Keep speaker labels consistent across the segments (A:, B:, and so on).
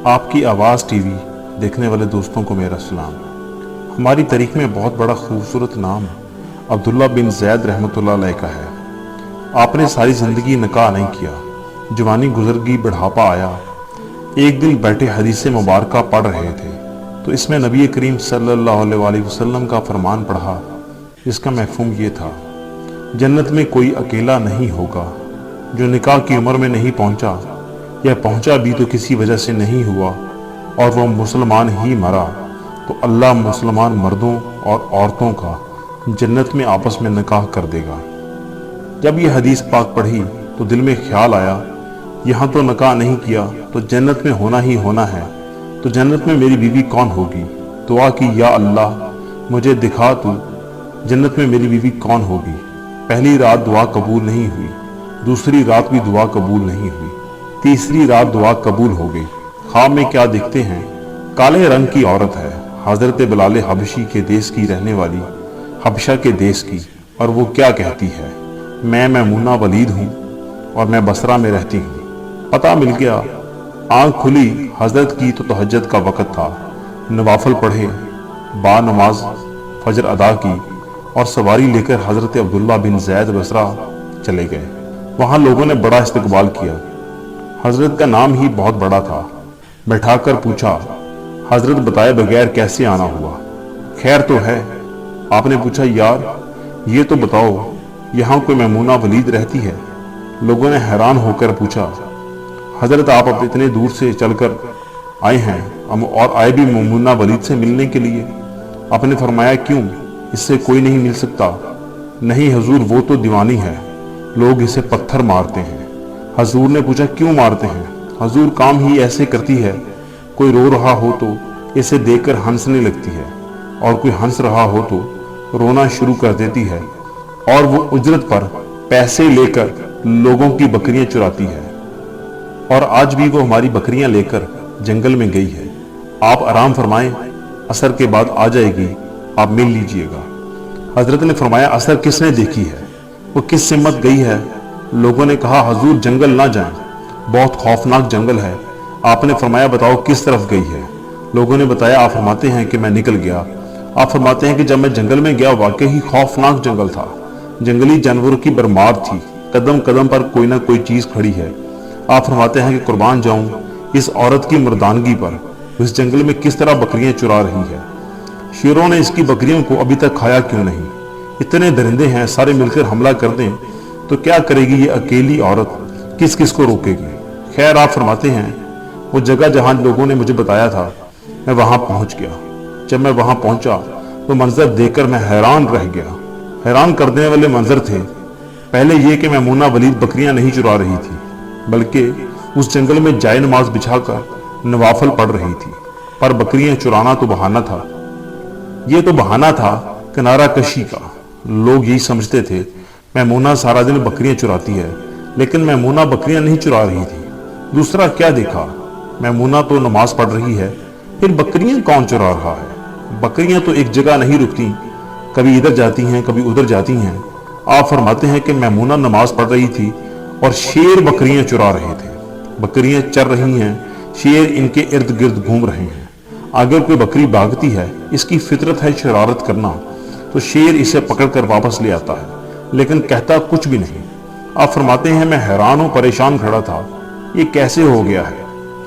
A: आपकी आवाज़ टीवी देखने वाले दोस्तों को मेरा सलाम। हमारी तारीख में बहुत बड़ा खूबसूरत नाम अब्दुल्ला बिन ज़ैद रहमतुल्लाह अलैह का है। आपने सारी ज़िंदगी निकाह नहीं किया, जवानी गुजर गई, बुढ़ापा आया। एक दिन बैठे हदीस मुबारक पढ़ रहे थे तो इसमें नबी करीम सल्लल्लाहु अलैहि वसल्लम का फरमान पढ़ा, जिसका मफ़हूम ये था, जन्नत में कोई अकेला नहीं होगा जो निकाह की उम्र में नहीं पहुंचा, या पहुंचा भी तो किसी वजह से नहीं हुआ और वह मुसलमान ही मरा, तो अल्लाह मुसलमान मर्दों और औरतों का जन्नत में आपस में निकाह कर देगा। जब ये हदीस पाक पढ़ी तो दिल में ख्याल आया, यहाँ तो निकाह नहीं किया तो जन्नत में होना ही होना है, तो जन्नत में मेरी बीवी कौन होगी। दुआ की, या अल्लाह मुझे दिखा तू जन्नत में मेरी बीवी कौन होगी। पहली रात दुआ कबूल नहीं हुई, दूसरी रात भी दुआ कबूल नहीं हुई, तीसरी रात दुआ कबूल हो गई। ख्वाब में क्या देखते हैं, काले रंग की औरत है, हजरत बिलाल हबशी के देश की रहने वाली, हबशा के देश की, और वो क्या कहती है, मैं मैमूना वलीद हूँ और मैं बसरा में रहती हूँ। पता मिल गया, आँख खुली हजरत की तो तहज्जुद का वक़्त था। नवाफल पढ़े, बा नमाज फजर अदा की और सवारी लेकर हजरत अब्दुल्ला बिन ज़ैद बसरा चले गए। वहाँ लोगों ने बड़ा इस्तकबाल किया। हजरत का नाम ही बहुत बड़ा था। बैठाकर पूछा, हजरत बताए बगैर कैसे आना हुआ, खैर तो है। आपने पूछा, यार ये तो बताओ यहाँ कोई मैमूना वलीद रहती है। लोगों ने हैरान होकर पूछा, हजरत आप अब इतने दूर से चलकर आए हैं, हम और आए भी मैमूना वलीद से मिलने के लिए। आपने फरमाया, क्यों, इससे कोई नहीं मिल सकता। नहीं हुजूर, वो तो दीवानी है, लोग इसे पत्थर मारते हैं। हजूर ने पूछा, क्यों मारते हैं। हजूर, काम ही ऐसे करती है, कोई रो रहा हो तो इसे देखकर हंसने लगती है, और कोई हंस रहा हो तो रोना शुरू कर देती है, और वो उजरत पर पैसे लेकर लोगों की बकरियां चुराती है, और आज भी वो हमारी बकरियां लेकर जंगल में गई है। आप आराम फरमाएं, असर के बाद आ जाएगी, आप मिल लीजिएगा। हजरत ने फरमाया, असर किसने देखी है, वो किस सिमत गई है। लोगों ने कहा, हजूर जंगल ना जाएं, बहुत खौफनाक जंगल है। आपने फरमाया, बताओ किस तरफ गई है। लोगों ने बताया, आप फरमाते हैं कि मैं निकल गया। आप फरमाते हैं कि जब मैं जंगल में गया वाकई ही खौफनाक जंगल था, जंगली जानवरों की भरमार थी, कदम कदम पर कोई ना कोई चीज खड़ी है। आप फरमाते हैं कि कुर्बान जाऊं इस औरत की मर्दानगी पर, इस जंगल में किस तरह बकरियां चुरा रही है। शेरों ने इसकी बकरियों को अभी तक खाया क्यों नहीं। इतने दरिंदे हैं, सारे मिलकर हमला कर दें तो क्या करेगी ये अकेली औरत, किस किस को रोकेगी। खैर आप फरमाते हैं, वो जगह जहां लोगों ने मुझे बताया था, मैं वहां पहुंच गया। जब मैं वहां पहुंचा तो मंजर देखकर मैं हैरान रह गया। हैरान कर देने वाले मंजर थे। पहले ये कि मैमूना वलीद बकरियां नहीं चुरा रही थी, बल्कि उस जंगल में जाए नमाज बिछाकर नवाफल पढ़ रही थी। पर बकरियां चुराना तो बहाना था। ये तो बहाना था किनारा कशी का। लोग यही समझते थे, मैमूना सारा दिन बकरियां चुराती है, लेकिन मैमूना बकरियां नहीं चुरा रही थी। दूसरा क्या देखा, मैमूना तो नमाज पढ़ रही है, फिर बकरियां कौन चुरा रहा है। बकरियां तो एक जगह नहीं रुकती, कभी इधर जाती हैं, कभी उधर जाती हैं। आप फरमाते हैं कि मैमूना नमाज पढ़ रही थी और शेर बकरियां चुरा रहे थे। बकरियां चर रही हैं, शेर इनके इर्द गिर्द घूम रहे हैं। अगर कोई बकरी भागती है, इसकी फितरत है शरारत करना, तो शेर इसे पकड़कर वापस ले आता है, लेकिन कहता कुछ भी नहीं। आप फरमाते हैं, मैं हैरान हूं, परेशान खड़ा था, ये कैसे हो गया है,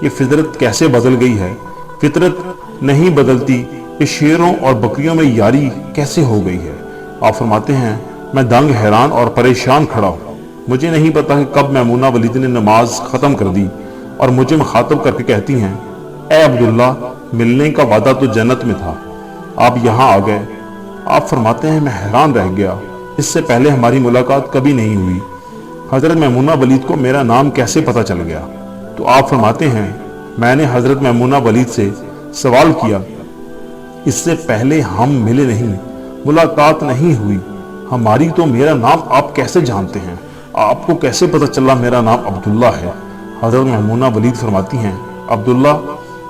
A: ये फितरत कैसे बदल गई है। फितरत नहीं बदलती, ये शेरों और बकरियों में यारी कैसे हो गई है। आप फरमाते हैं, मैं दंग, हैरान और परेशान खड़ा हूं। मुझे नहीं पता कि कब मैमूना वलीद ने नमाज खत्म कर दी और मुझे मुखातब करके कहती हैं, ए अब्दुल्ला, मिलने का वादा तो जन्नत में था, आप यहाँ आ गए। आप फरमाते हैं, मैं हैरान रह गया, इससे पहले हमारी मुलाकात कभी नहीं हुई। हजरत मैमूना वलीद को मेरा नाम कैसे पता चल गया। तो आप फरमाते हैं, मैंने हजरत मैमूना वलीद से सवाल किया, इससे पहले हम मिले नहीं, मुलाकात नहीं हुई, हमारी तो मेरा नाम आप कैसे जानते हैं, आपको कैसे पता चला मेरा नाम अब्दुल्ला है। हजरत मैमूना वलीद फरमाती हैं, अब्दुल्ला,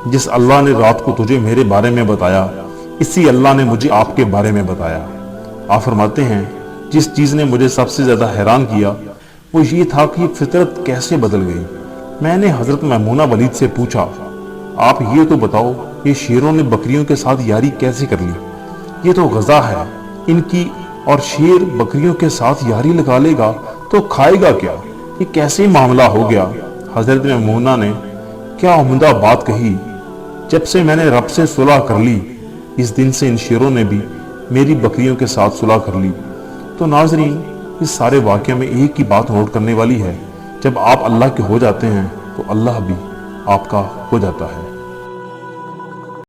A: जिस अल्लाह ने रात को तुझे मेरे बारे में बताया, इसी अल्लाह ने मुझे आपके बारे में बताया। आप फरमाते हैं, जिस चीज़ ने मुझे सबसे ज़्यादा हैरान किया वो ये था कि फितरत कैसे बदल गई। मैंने हजरत मैमूना वलीद से पूछा, आप ये तो बताओ, ये शेरों ने बकरियों के साथ यारी कैसे कर ली? ये तो गज़ा है इनकी, और शेर बकरियों के साथ यारी लगा लेगा तो खाएगा क्या? ये कैसे मामला हो गया? हजरत मैमूना ने क्या उम्दा बात कही। जब से मैंने रब से सुलह कर ली, इस दिन से इन शेरों ने भी मेरी बकरियों के साथ सुलह कर ली। तो नाज़रीन, इस सारे वाक़े में एक ही बात नोट करने वाली है, जब आप अल्लाह के हो जाते हैं तो अल्लाह भी आपका हो जाता है।